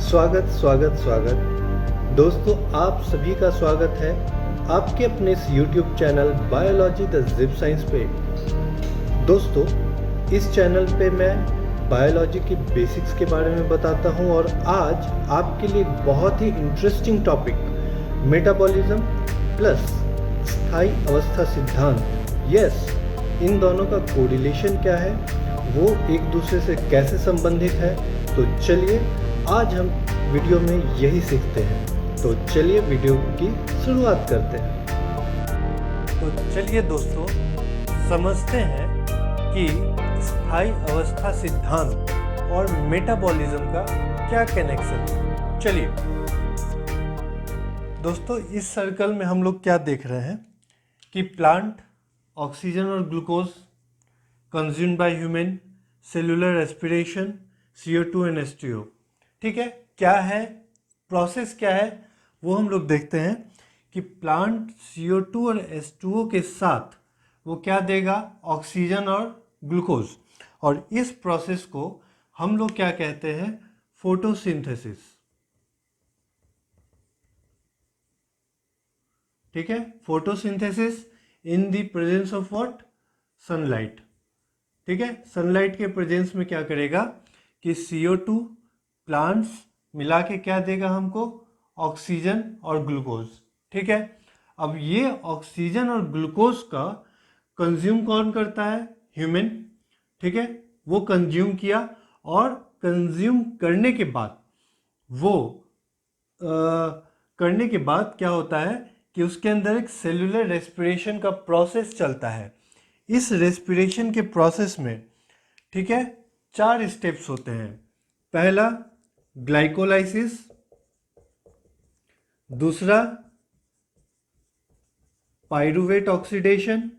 स्वागत स्वागत स्वागत दोस्तों, आप सभी का स्वागत है आपके अपने इस YouTube channel biology the zip science पे। दोस्तों, इस चैनल पे मैं बायोलॉजी की बेसिक्स के बारे में बताता हूँ और आज आपके लिए बहुत ही इंटरेस्टिंग टॉपिक मेटाबॉलिज्म प्लस स्थायी अवस्था सिद्धांत, इन दोनों का कोरिलेशन क्या है, वो एक दूसरे से कैसे संबंधित है। तो चलिए आज हम वीडियो में यही सीखते हैं। तो चलिए वीडियो की शुरुआत करते हैं। तो चलिए दोस्तों, समझते हैं कि स्थायी अवस्था सिद्धांत और मेटाबॉलिज्म का क्या कनेक्शन है। चलिए दोस्तों, इस सर्कल में हम लोग क्या देख रहे हैं कि प्लांट ऑक्सीजन और glucose consumed by human, cellular respiration, CO2 and H2O। ठीक है, क्या है प्रोसेस, क्या है वो हम लोग देखते हैं कि प्लांट CO2 और H2O के साथ वो क्या देगा, ऑक्सीजन और ग्लूकोज, और इस प्रोसेस को हम लोग क्या कहते हैं, फोटोसिंथेसिस। ठीक है, photosynthesis in the presence of what, sunlight. ठीक है, सनलाइट के प्रेजेंस में क्या करेगा कि CO2 प्लांट्स मिला के क्या देगा हमको, ऑक्सीजन और ग्लूकोज। ठीक है, अब ये ऑक्सीजन और ग्लूकोज का कंज्यूम कौन करता है, ह्यूमन। ठीक है, वो कंज्यूम किया और कंज्यूम करने के बाद क्या होता है कि उसके अंदर एक सेलुलर रेस्पिरेशन का प्रोसेस चलता है। इस रेस्पिरेशन के प्रोसेस में, ठीक है, 4 स्टेप्स होते हैं। पहला ग्लाइकोलाइसिस, दूसरा पाइरूवेट ऑक्सीडेशन,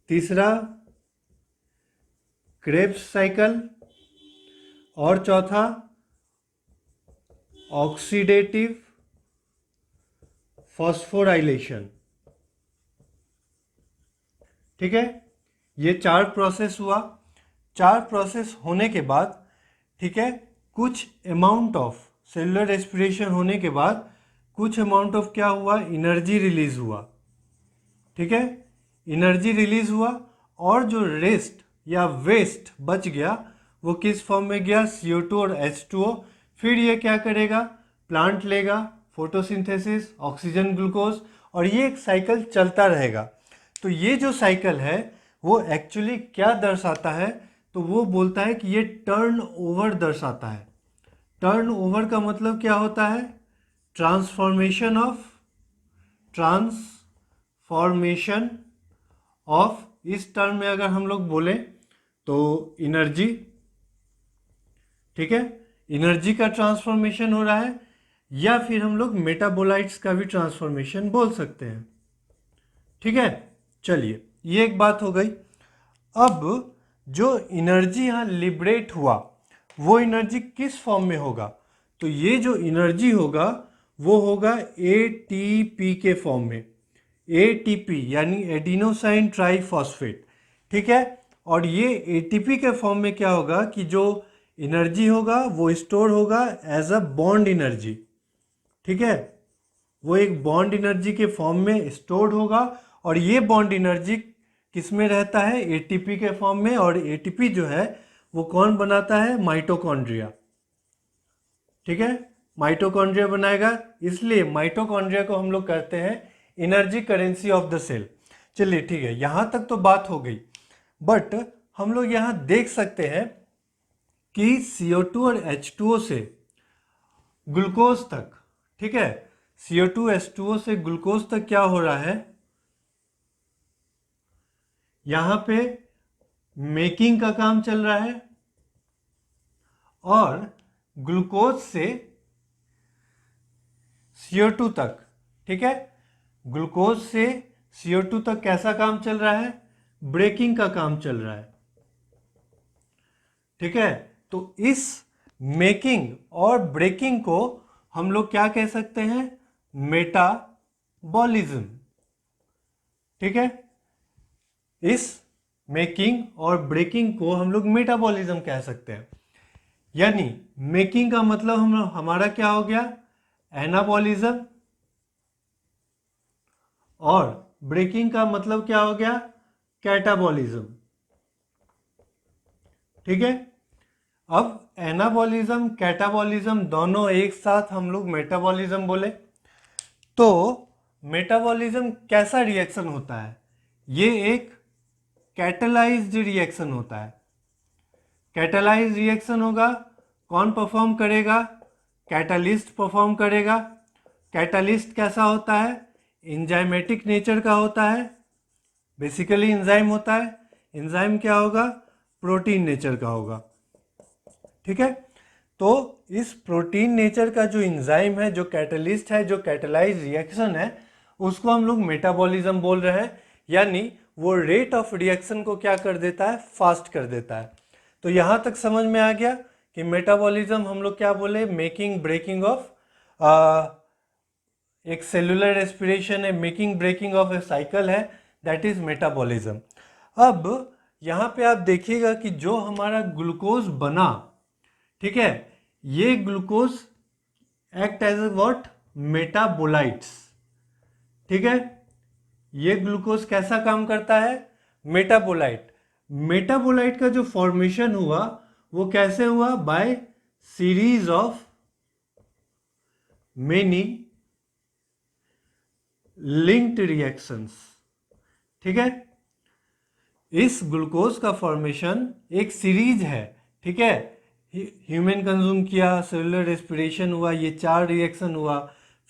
तीसरा क्रेब्स साइकिल, और चौथा ऑक्सीडेटिव फॉस्फोराइलेशन। ठीक है, ये 4 प्रोसेस हुआ। 4 प्रोसेस होने के बाद, ठीक है, कुछ अमाउंट ऑफ सेलुलर रेस्पिरेशन होने के बाद कुछ अमाउंट ऑफ क्या हुआ, एनर्जी रिलीज हुआ। ठीक है, एनर्जी रिलीज हुआ और जो रेस्ट या वेस्ट बच गया वो किस फॉर्म में गया, CO2 और H2O। फिर ये क्या करेगा, प्लांट लेगा, फोटोसिंथेसिस, ऑक्सीजन, ग्लूकोज, और ये एक साइकिल चलता रहेगा। तो ये जो साइकिल है वो एक्चुअली क्या दर्शाता है, तो वो बोलता है कि ये टर्न ओवर दर्शाता है। टर्न ओवर का मतलब क्या होता है, ट्रांसफॉर्मेशन ऑफ इस टर्म में अगर हम लोग बोले तो एनर्जी। ठीक है, एनर्जी का ट्रांसफॉर्मेशन हो रहा है, या फिर हम लोग मेटाबोलाइट्स का भी ट्रांसफॉर्मेशन बोल सकते हैं। ठीक है, चलिए ये एक बात हो गई। अब जो एनर्जी यहाँ लिबरेट हुआ वो एनर्जी किस फॉर्म में होगा, तो ये जो एनर्जी होगा वो होगा ATP के फॉर्म में। ATP यानी एडिनोसाइन ट्राइफॉस्फेट। ठीक है, और ये ATP के फॉर्म में क्या होगा कि जो एनर्जी होगा वो स्टोर होगा एज अ बॉन्ड एनर्जी। ठीक है, वो एक बॉन्ड एनर्जी के फॉर्म में स्टोर्ड होगा, और ये बॉन्ड एनर्जी किस में रहता है, ATP के फॉर्म में। और ATP जो है वो कौन बनाता है, माइटोकॉन्ड्रिया। ठीक है, माइटोकॉन्ड्रिया बनाएगा, इसलिए माइटोकॉन्ड्रिया को हम लोग कहते हैं energy currency of the cell. चलिए ठीक है, यहां तक तो बात हो गई, बट हम लोग यहां देख सकते हैं कि CO2 और H2O से ग्लूकोज तक, ठीक है, CO2 H2O से ग्लूकोज तक क्या हो रहा है, यहां पे मेकिंग का काम चल रहा है, और ग्लूकोज से CO2 तक, ठीक है, ग्लूकोज से CO2 तक कैसा काम चल रहा है, ब्रेकिंग का काम चल रहा है। ठीक है, तो इस मेकिंग और ब्रेकिंग को हम लोग क्या कह सकते हैं, मेटाबॉलिज्म। ठीक है, इस मेकिंग और ब्रेकिंग को हम लोग मेटाबॉलिज्म कह सकते हैं। यानी मेकिंग का मतलब हमारा क्या हो गया, एनाबॉलिज्म, और ब्रेकिंग का मतलब क्या हो गया, कैटाबॉलिज्म। ठीक है, अब एनाबॉलिज्म कैटाबॉलिज्म दोनों एक साथ हम लोग मेटाबॉलिज्म बोले। तो मेटाबॉलिज्म कैसा रिएक्शन होता है, ये एक कैटलाइज्ड रिएक्शन होता है। कैटलाइज्ड रिएक्शन होगा, कौन परफॉर्म करेगा, कैटालिस्ट परफॉर्म करेगा। कैटालिस्ट कैसा होता है, एंजाइमेटिक नेचर का होता है, बेसिकली एंजाइम होता है। एंजाइम क्या होगा, प्रोटीन नेचर का होगा। ठीक है, तो इस प्रोटीन नेचर का जो एंजाइम है, जो कैटलिस्ट है, जो कैटलाइज रिएक्शन है, उसको हम लोग मेटाबॉलिज्म बोल रहे हैं। यानी वो रेट ऑफ रिएक्शन को क्या कर देता है, फास्ट कर देता है। तो यहां तक समझ में आ गया कि मेटाबॉलिज्म हम लोग क्या बोले, मेकिंग ब्रेकिंग ऑफ, एक सेलुलर रेस्पिरेशन है, making breaking of a cycle है, दैट इज मेटाबॉलिज्म। अब यहां पे आप देखिएगा कि जो हमारा ग्लूकोज बना, ठीक है, ये glucose act as a what, metabolites. ठीक है, ये ग्लूकोज कैसा काम करता है, मेटाबोलाइट। मेटाबोलाइट का जो फॉर्मेशन हुआ वो कैसे हुआ, bye series of many linked reactions. ठीक है, इस ग्लूकोज का फॉर्मेशन एक सीरीज है। ठीक है, ह्यूमन कंज्यूम किया, सेलुलर रेस्पिरेशन हुआ, ये 4 रिएक्शन हुआ,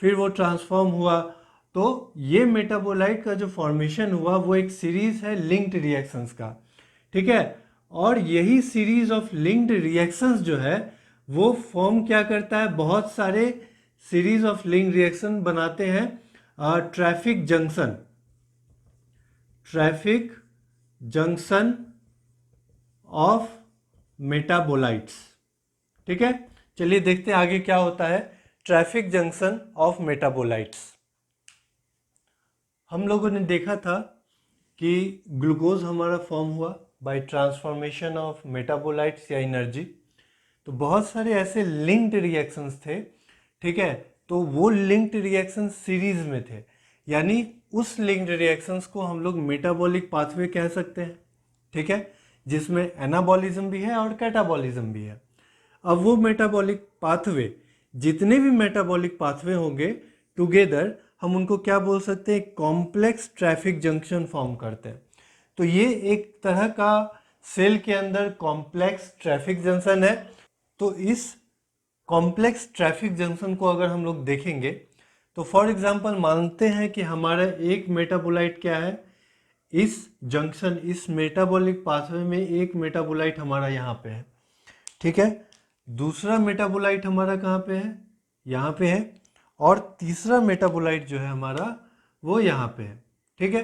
फिर वो ट्रांसफॉर्म हुआ। तो ये मेटाबोलाइट का जो फॉर्मेशन हुआ वो एक सीरीज है लिंक्ड रिएक्शंस का। ठीक है, और यही सीरीज ऑफ लिंक्ड रिएक्शंस जो है वो फॉर्म क्या करता है, बहुत सारे सीरीज ऑफ लिंक्ड रिएक्शन बनाते हैं traffic junction, traffic junction of metabolites. ठीक है, चलिए देखते हैं आगे क्या होता है, ट्रैफिक जंक्शन ऑफ मेटाबोलाइट्स। हम लोगों ने देखा था कि ग्लूकोज हमारा फॉर्म हुआ बाय ट्रांसफॉर्मेशन ऑफ मेटाबोलाइट्स या एनर्जी। तो बहुत सारे ऐसे लिंक्ड रिएक्शंस थे। ठीक है, तो वो लिंक्ड रिएक्शन सीरीज में थे, यानी उस लिंक्ड रिएक्शंस को हम लोग मेटाबॉलिक पाथवे कह सकते हैं। ठीक है, जिसमें एनाबॉलिज्म भी है और कैटाबॉलिज्म भी है। अब वो मेटाबॉलिक पाथवे, जितने भी मेटाबॉलिक पाथवे होंगे टुगेदर, हम उनको क्या बोल सकते हैं, कॉम्प्लेक्स ट्रैफिक जंक्शन फॉर्म करते हैं। तो ये एक तरह का सेल के अंदर कॉम्प्लेक्स ट्रैफिक जंक्शन है। तो इस कॉम्प्लेक्स ट्रैफिक जंक्शन को अगर हम लोग देखेंगे तो फॉर एग्जांपल मानते हैं कि हमारा एक मेटाबोलाइट क्या है, इस जंक्शन, इस मेटाबॉलिक पाथवे में एक मेटाबोलाइट हमारा यहाँ पे है। ठीक है, दूसरा मेटाबोलाइट हमारा कहाँ पे है, यहाँ पे है, और तीसरा मेटाबोलाइट जो है हमारा वो यहाँ पे है। ठीक है,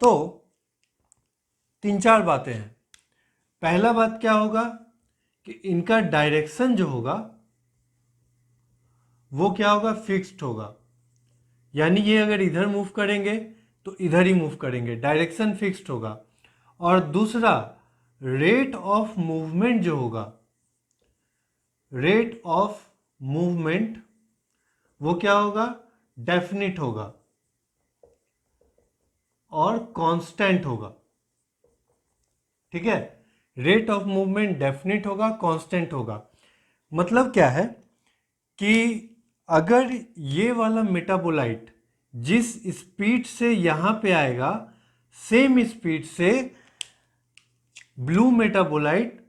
तो 3-4 बातें हैं। पहला बात क्या होगा कि इनका डायरेक्शन जो होगा वो क्या होगा, फिक्स्ड होगा। यानी ये अगर इधर मूव करेंगे तो इधर ही मूव करेंगे, डायरेक्शन फिक्स्ड होगा। और दूसरा, रेट ऑफ मूवमेंट जो होगा, रेट ऑफ मूवमेंट वो क्या होगा, डेफिनिट होगा और कांस्टेंट होगा। ठीक है, रेट ऑफ मूवमेंट डेफिनिट होगा, कांस्टेंट होगा। मतलब क्या है कि अगर ये वाला मेटाबोलाइट जिस स्पीड से यहां पे आएगा, सेम स्पीड से ब्लू मेटाबोलाइट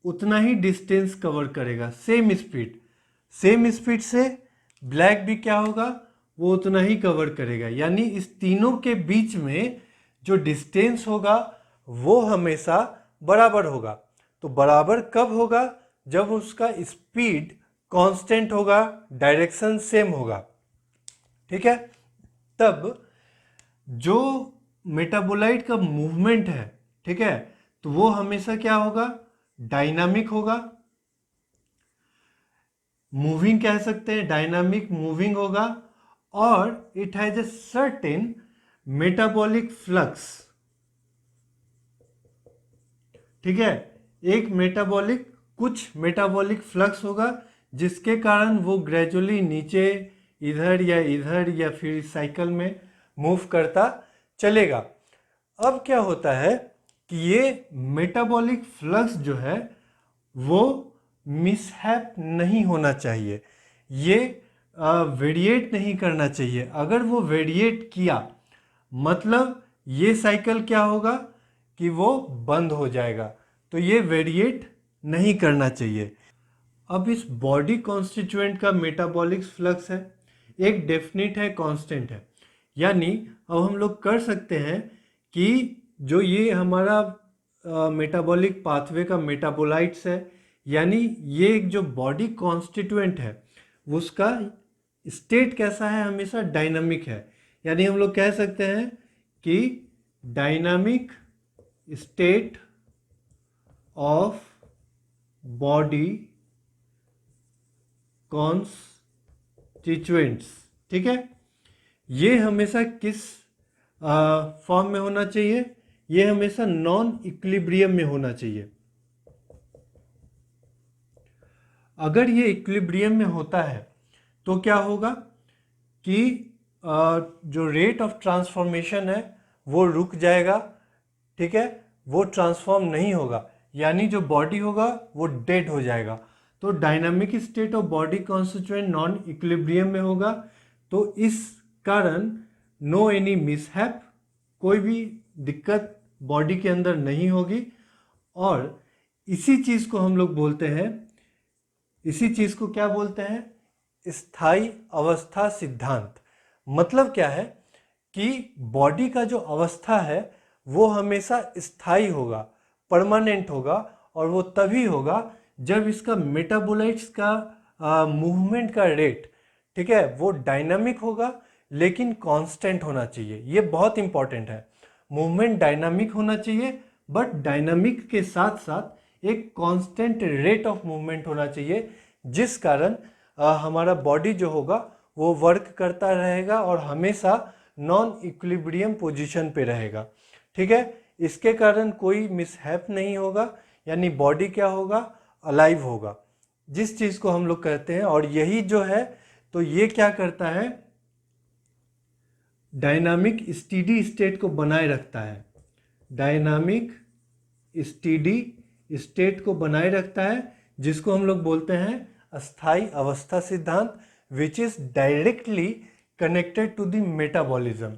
उतना ही डिस्टेंस कवर करेगा, सेम स्पीड से ब्लैक भी क्या होगा, वो उतना ही कवर करेगा। यानी इस तीनों के बीच में जो डिस्टेंस होगा वो हमेशा बराबर होगा। तो बराबर कब होगा, जब उसका स्पीड कांस्टेंट होगा, डायरेक्शन सेम होगा। ठीक है, तब जो मेटाबोलाइट का मूवमेंट है, ठीक है, तो वो हमेशा क्या होगा, डायनामिक होगा, मूविंग कह सकते हैं, डायनामिक मूविंग होगा, और it has a certain metabolic flux. ठीक है, एक मेटाबॉलिक कुछ मेटाबॉलिक फ्लक्स होगा जिसके कारण वो ग्रेजुअली नीचे इधर या फिर साइकिल में मूव करता चलेगा। अब क्या होता है कि ये मेटाबॉलिक फ्लक्स जो है वो मिसहैप नहीं होना चाहिए, ये वेरिएट नहीं करना चाहिए। अगर वो वेरिएट किया मतलब ये साइकिल क्या होगा कि वो बंद हो जाएगा, तो ये वेरिएट नहीं करना चाहिए। अब इस बॉडी कॉन्स्टिट्यूएंट का मेटाबॉलिक फ्लक्स है, एक डेफिनिट है, कांस्टेंट है। यानी अब हम लोग कर सकते हैं कि जो ये हमारा मेटाबॉलिक पाथवे का मेटाबोलाइट्स है, यानी ये एक जो बॉडी कॉन्स्टिट्यूएंट है उसका स्टेट कैसा है, हमेशा डायनामिक है। यानी हम लोग कह सकते हैं कि dynamic state of body constituents, ठीक है। ये हमेशा किस फॉर्म में होना चाहिए, ये हमेशा नॉन इक्विलिब्रियम में होना चाहिए। अगर ये इक्विलिब्रियम में होता है तो क्या होगा कि जो रेट ऑफ ट्रांसफॉर्मेशन है वो रुक जाएगा, ठीक है, वो ट्रांसफॉर्म नहीं होगा, यानी जो बॉडी होगा वो डेड हो जाएगा। तो dynamic state of body constituent non equilibrium में होगा, तो इस कारण नो एनी मिसहैप, कोई भी दिक्कत बॉडी के अंदर नहीं होगी। और इसी चीज़ को हम लोग बोलते हैं, इसी चीज़ को क्या बोलते हैं, स्थायी अवस्था सिद्धांत। मतलब क्या है कि बॉडी का जो अवस्था है वो हमेशा स्थायी होगा, परमानेंट होगा, और वो तभी होगा जब इसका मेटाबोलाइट्स का मूवमेंट का रेट, ठीक है, वो डायनामिक होगा लेकिन कांस्टेंट होना चाहिए। ये बहुत इंपॉर्टेंट है, मूवमेंट डायनामिक होना चाहिए, बट डायनामिक के साथ साथ एक कांस्टेंट रेट ऑफ मूवमेंट होना चाहिए, जिस कारण हमारा बॉडी जो होगा वो वर्क करता रहेगा और हमेशा नॉन इक्विलिब्रियम पोजीशन पे रहेगा, ठीक है। इसके कारण कोई मिसहैप नहीं होगा, यानी बॉडी क्या होगा, अलाइव होगा, जिस चीज़ को हम लोग कहते हैं। और यही जो है, तो ये क्या करता है, डायनामिक स्टीडी स्टेट को बनाए रखता है, डायनामिक स्टीडी स्टेट को बनाए रखता है, जिसको हम लोग बोलते हैं अस्थायी अवस्था सिद्धांत, which is directly connected to the metabolism,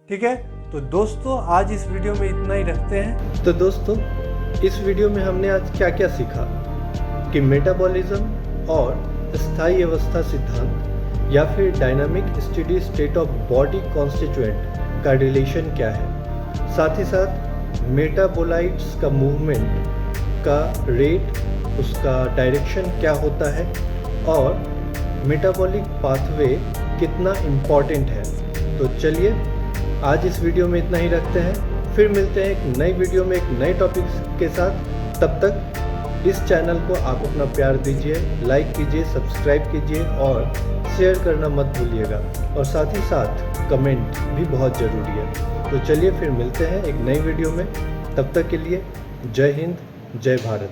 ठीक है। तो दोस्तों आज इस वीडियो में इतना ही रखते हैं। तो दोस्तों इस वीडियो में हमने आज क्या क्या सीखा कि मेटाबॉलिज्म और अस्थायी अवस्था सिद्धांत या फिर dynamic steady state of body constituent का रिलेशन क्या है, साथ ही साथ मेटाबोलाइट्स का मूवमेंट का रेट, उसका डायरेक्शन क्या होता है, और मेटाबॉलिक पाथवे कितना इम्पॉर्टेंट है। तो चलिए आज इस वीडियो में इतना ही रखते हैं, फिर मिलते हैं एक नई वीडियो में एक नए टॉपिक के साथ। तब तक इस चैनल को आप अपना प्यार दीजिए, लाइक कीजिए, सब्सक्राइब कीजिए और शेयर करना मत भूलिएगा, और साथ ही साथ कमेंट भी बहुत ज़रूरी है। तो चलिए फिर मिलते हैं एक नई वीडियो में, तब तक के लिए जय हिंद, जय भारत।